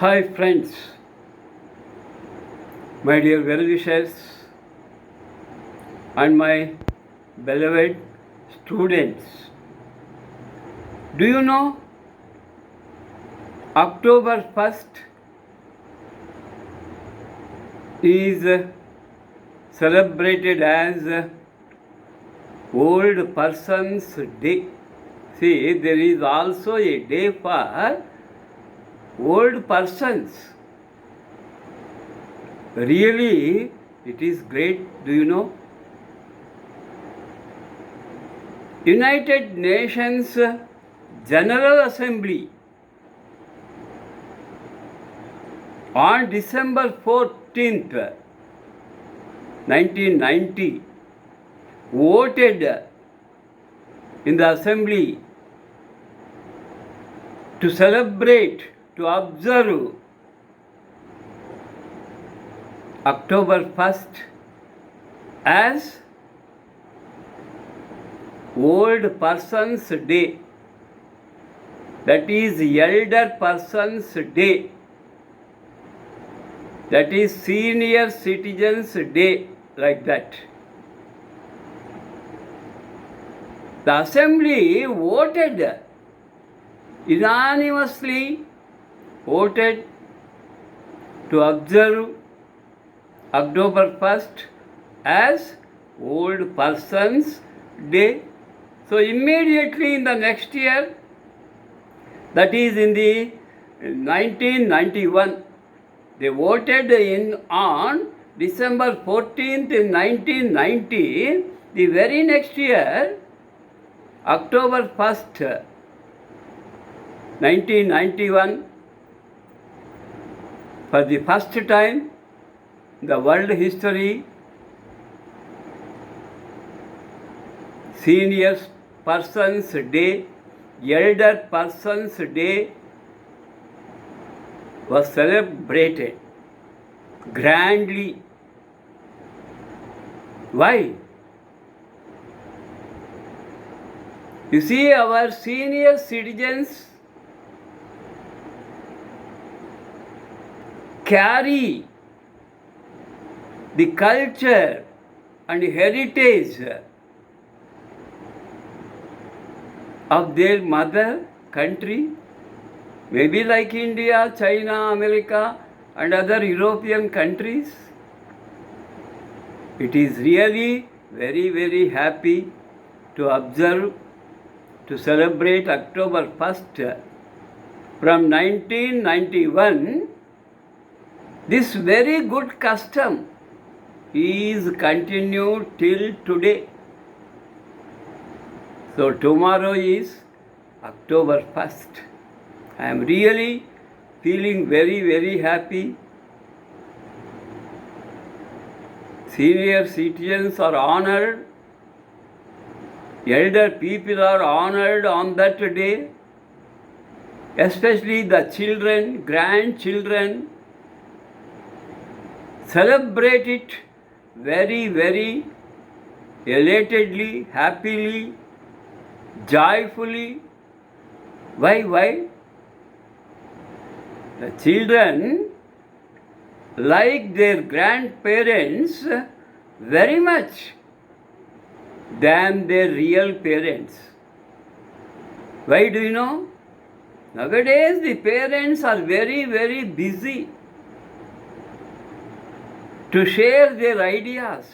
Hi friends, my dear well-wishers and my beloved students. Do you know October 1st is celebrated as Old Persons Day. See, there is also a day for old persons. Really, it is great, do you know? United Nations General Assembly on December 14th, 1990, voted in the Assembly to celebrate, to observe October 1st as Old Persons Day, that is Elder Persons Day, that is Senior Citizens Day, like that. The Assembly voted, unanimously voted to observe October 1st as Old Persons Day. So immediately in the next year, that is in the 1991, they voted in on December 14th in 1990. The very next year, October 1st, 1991, for the first time in the world history, Senior Persons Day, Elder Persons Day was celebrated grandly. Why? You see, our senior citizens carry the culture and heritage of their mother country, maybe like India, China, America, and other European countries. It is really very, very happy to observe, to celebrate October 1st. From 1991, this very good custom is continued till today. So tomorrow is October 1st. I am really feeling very, very happy. Senior citizens are honored. Elder people are honored on that day. Especially the children, grandchildren. Celebrate it very, very elatedly, happily, joyfully. Why? The children like their grandparents very much than their real parents. Why do you know? Nowadays the parents are very, very busy to share their ideas,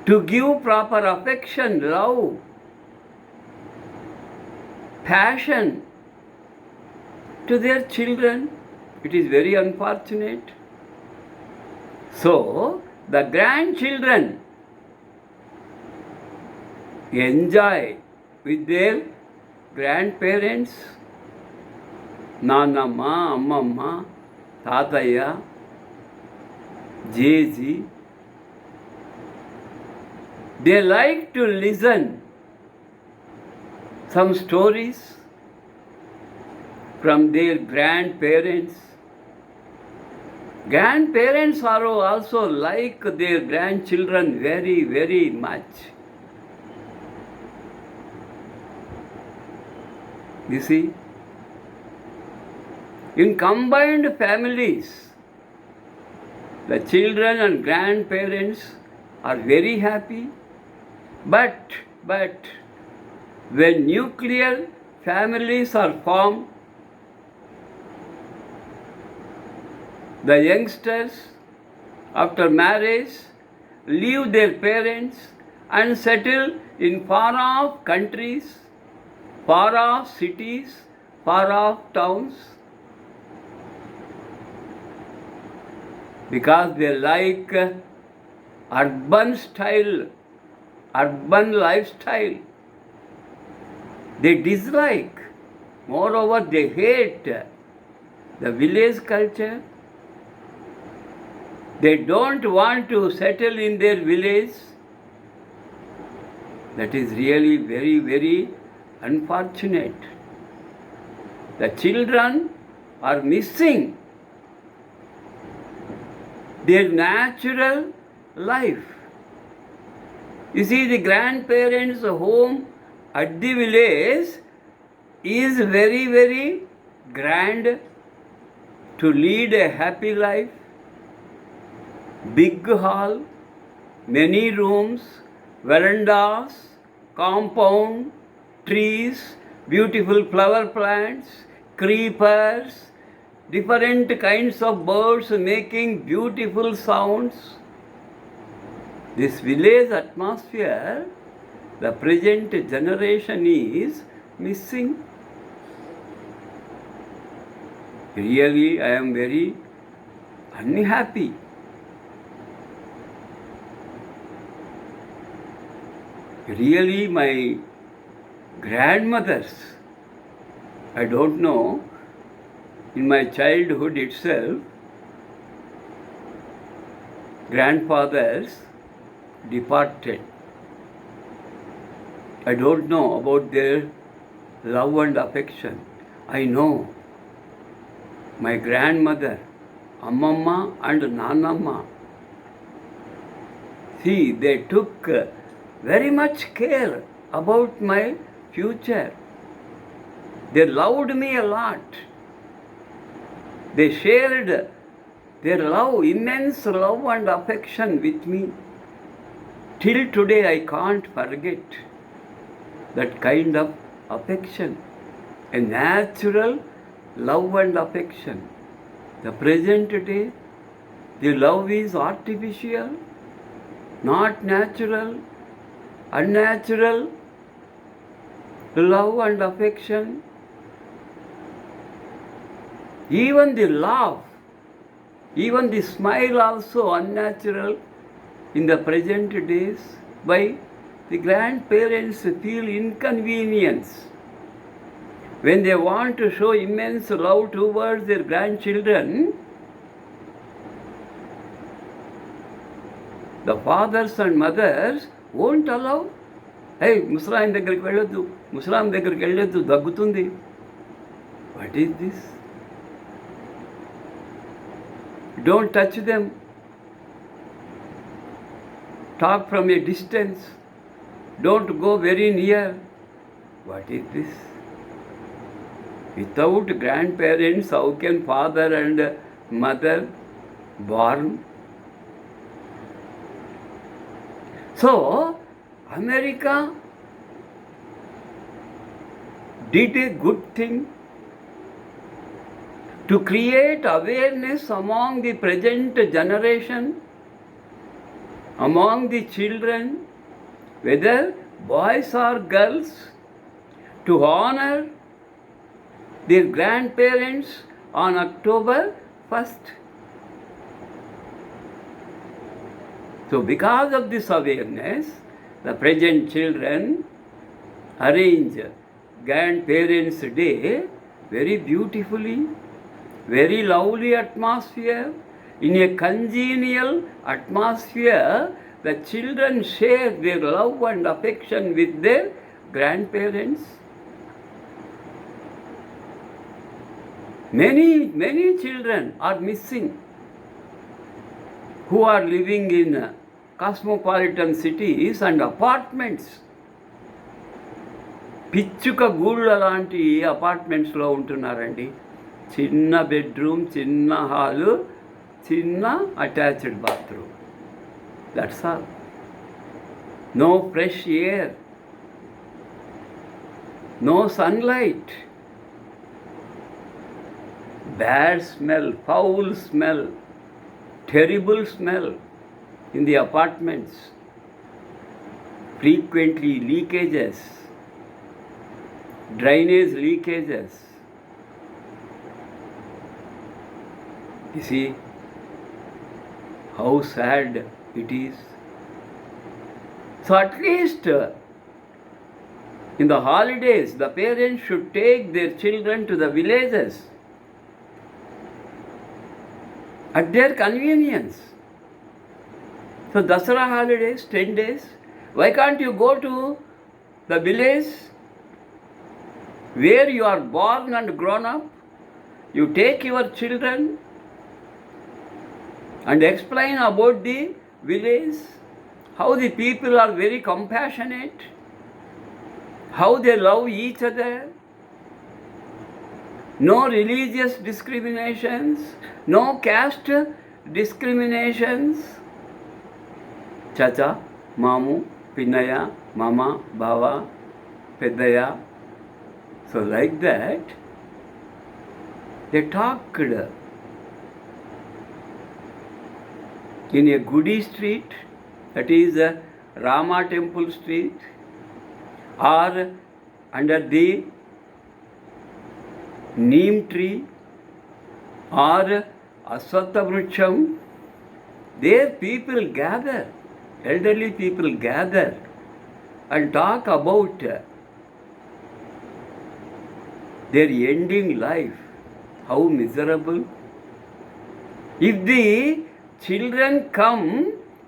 to give proper affection, love, passion to their children. It is very unfortunate. So, the grandchildren enjoy with their grandparents, Nanamma, Ammamma, Tataya, Jeji. They like to listen some stories from their grandparents. Grandparents are also like their grandchildren very, very much. You see, In combined families, the children and grandparents are very happy, but when nuclear families are formed, the youngsters after marriage leave their parents and settle in far off countries, far off cities, far off towns, because they like urban lifestyle. They dislike, moreover, they hate the village culture. They don't want to settle in their village. That is really very, very unfortunate. The children are missing their natural life. You see, the grandparents' home at the village is very, very grand to lead a happy life. Big hall, many rooms, verandas, compound, trees, beautiful flower plants, creepers, different kinds of birds making beautiful sounds. This village atmosphere, the present generation is missing. Really, I am very unhappy. Really, my grandmothers, I don't know, in my childhood itself, grandfathers departed. I don't know about their love and affection. I know my grandmother, Ammamma and Nanamma, see, they took very much care about my future. They loved me a lot. They shared their love, immense love and affection with me. Till today I can't forget that kind of affection, a natural love and affection. The present day, the love is artificial, not natural, unnatural love and affection. Even the laugh, even the smile also unnatural in the present days. By the grandparents feel inconvenience when they want to show immense love towards their grandchildren. The fathers and mothers won't allow. Hey, ముసలాయన దగ్గరికి వెళ్ళొద్దు, ముసలాం దగ్గరికి వెళ్ళొద్దు, దగ్గుతుంది. What is this? Don't touch them. Talk from a distance. Don't go very near. What is this? Without grandparents, how can father and mother born? So, America did a good thing to create awareness among the present generation, among the children, whether boys or girls, to honor their grandparents on October 1st. So because of this awareness, the present children arrange Grandparents' Day very beautifully, very lovely atmosphere. In a congenial atmosphere, the children share their love and affection with their grandparents. Many children are missing who are living in cosmopolitan cities and apartments. పిచ్చుక గూళ్ళ లాంటి అపార్ట్మెంట్స్లో ఉంటున్నారండి. చిన్న bedroom, చిన్న hall, చిన్న attached bathroom. That's all. No fresh air, no sunlight, bad smell, foul smell, terrible smell in the apartments, frequently leakages, drainage leakages. You see how sad it is. So at least in the holidays, the parents should take their children to the villages at their convenience. So Dasara holidays, 10 days, why can't you go to the village where you are born and grown up? You take your children and explain about the village, how the people are very compassionate, how they love each other, no religious discriminations, no caste discriminations. Chacha, Mamu, Pinnaya, Mama, Bava, Peddaya. So like that, they talked in a Gudi street, that is Rama Temple street, or under the neem tree or Aswatha Vruksham. There people gather, elderly people gather and talk about their ending life. How miserable. If the children come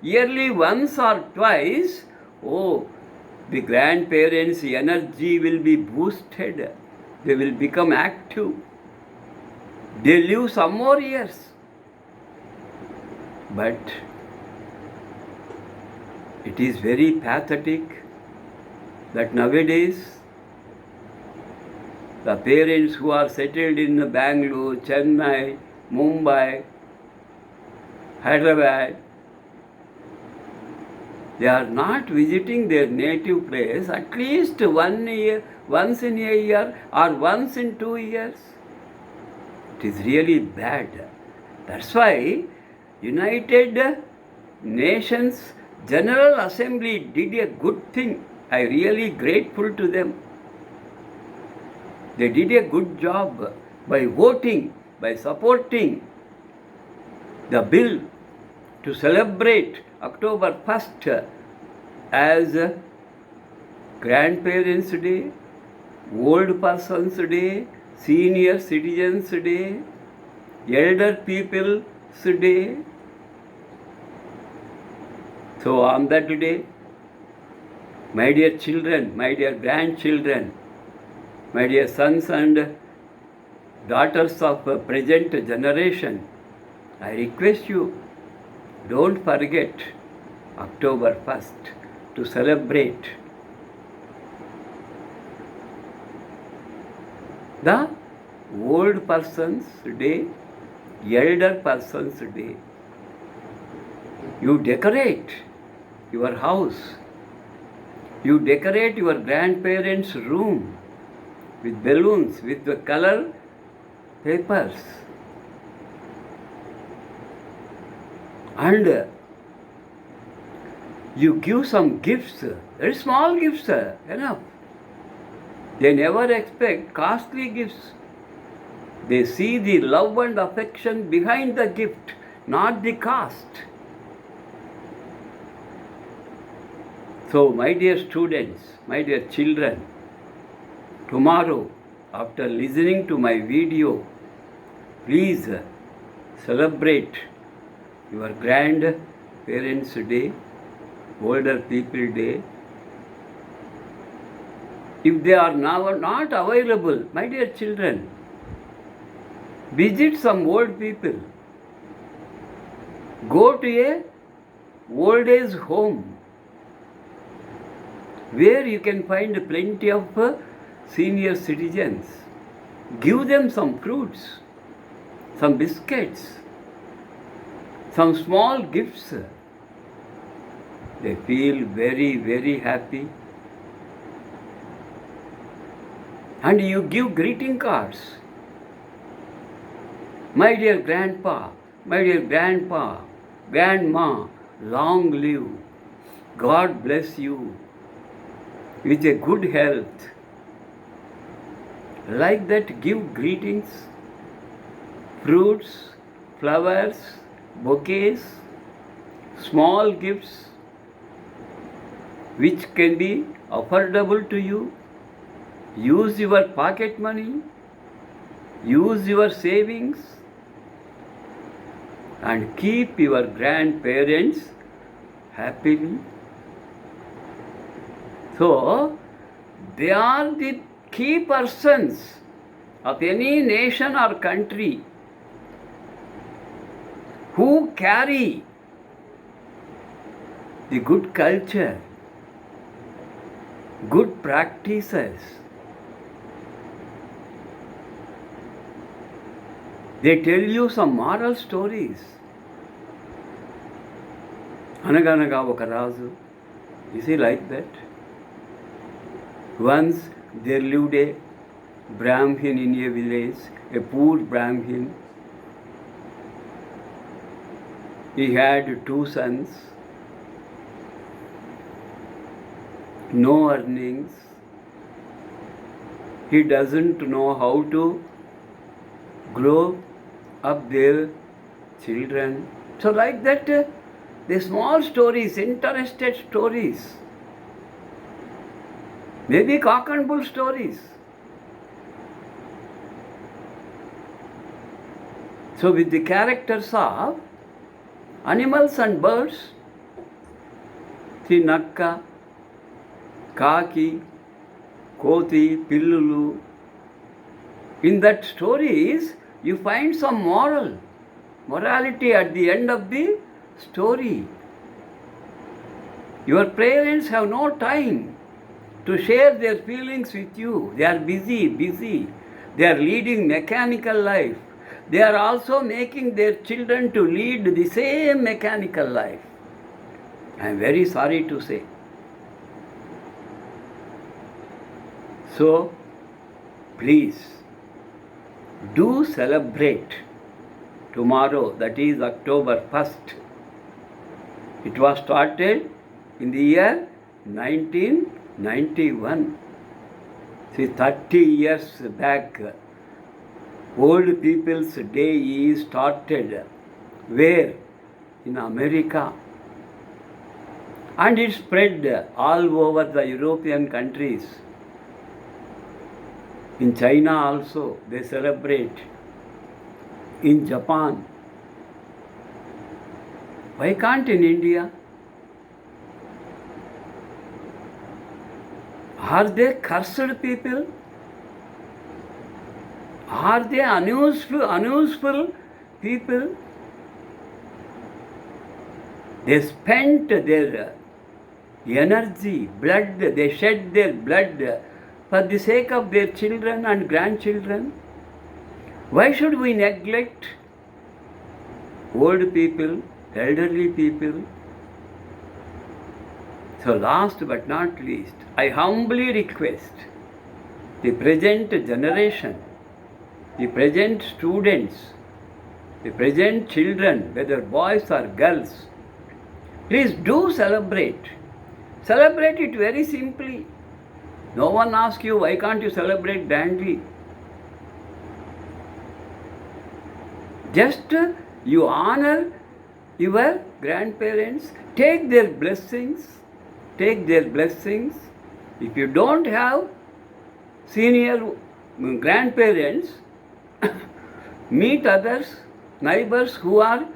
yearly once or twice, oh, the grandparents' energy will be boosted. They will become active. They live some more years. But it is very pathetic that nowadays the parents who are settled in Bangalore, Chennai, Mumbai, Hyderabad, they are not visiting their native place at least 1 year, once in a year or once in 2 years. It is really bad. That's why United Nations General Assembly did a good thing. I really grateful to them. They did a good job by voting, by supporting the bill to celebrate October 1st as Grandparents' Day, Old Persons' Day, Senior Citizens' Day, Elder People's Day. So on that day, my dear children, my dear grandchildren, my dear sons and daughters of present generation, I request you, don't forget October 1st to celebrate the Old Persons' Day, Elder Persons' Day. You decorate your house. You decorate your grandparents' room with balloons, with the color papers. And you give some gifts, very small gifts, enough. They never expect costly gifts. They see the love and affection behind the gift, not the cost. So, my dear students, my dear children, tomorrow, after listening to my video, please celebrate your Grandparents' Day, Older People Day. If they are now not available, my dear children, visit some old people. Go to a old age home where you can find plenty of senior citizens. Give them some fruits. some biscuits, some small gifts, they feel very, very happy. And you give greeting cards. My dear grandpa, my dear grandpa, grandma, long live. God bless you with a good health. Like that, give greetings, fruits, flowers, bouquets, small gifts which can be affordable to you. Use your pocket money, use your savings, and keep your grandparents happily. So, they are the key persons of any nation or country who carry the good culture, good practices. They tell you some moral stories. అనగనగా ఒక రాజు. Is he like that? Once there lived a Brahmin in a village, a poor Brahmin. He had 2 sons, no earnings. He doesn't know how to grow up their children. So like that, the small stories, interested stories, maybe cock and bull stories. So with the characters of animals and birds, the nakka, kaki, koti, pillulu, in that stories you find some morality at the end of the story. Your parents have no time to share their feelings with you. They are busy. They are leading mechanical life. They are also making their children to lead the same mechanical life. I am very sorry to say. So, please, do celebrate tomorrow, that is October 1st. It was started in the year 1991. See, 30 years back, Old People's Day is started. Where? In America. And it spread all over the European countries. In China also they celebrate. In Japan. Why can't in India? Are they cursed people? Are they unuseful people? They spent their energy, blood, they shed their blood for the sake of their children and grandchildren. Why should we neglect old people, elderly people? So last but not least, I humbly request the present generation, the present students, the present children, whether boys or girls, please do celebrate. Celebrate it very simply. No one asks you, why can't you celebrate grandly? Just you honor your grandparents, take their blessings. If you don't have senior grandparents, meet others, neighbors who are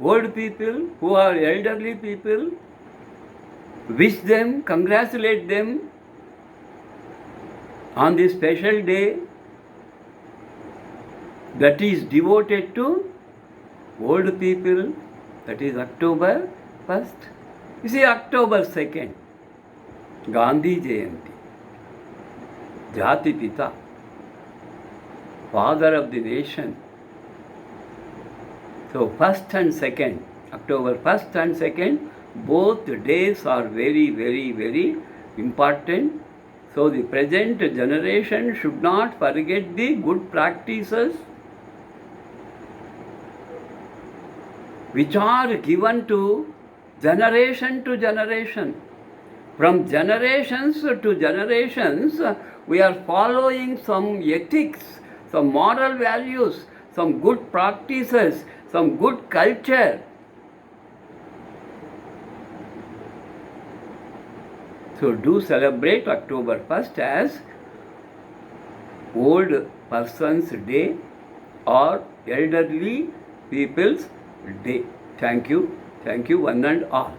old people, who are elderly people, wish them, congratulate them on this special day that is devoted to old people, that is October 1st. You see, October 2nd, Gandhi Jayanti, Jati Pita, father of the nation, So 1st and 2nd, October 1st and 2nd, both days are very, very, very important. So the present generation should not forget the good practices which are given to generation. From generations to generations, we are following some ethics, some moral values, some good practices, some good culture. So do celebrate October 1st as Old Person's Day or Elderly People's Day. Thank you, one and all.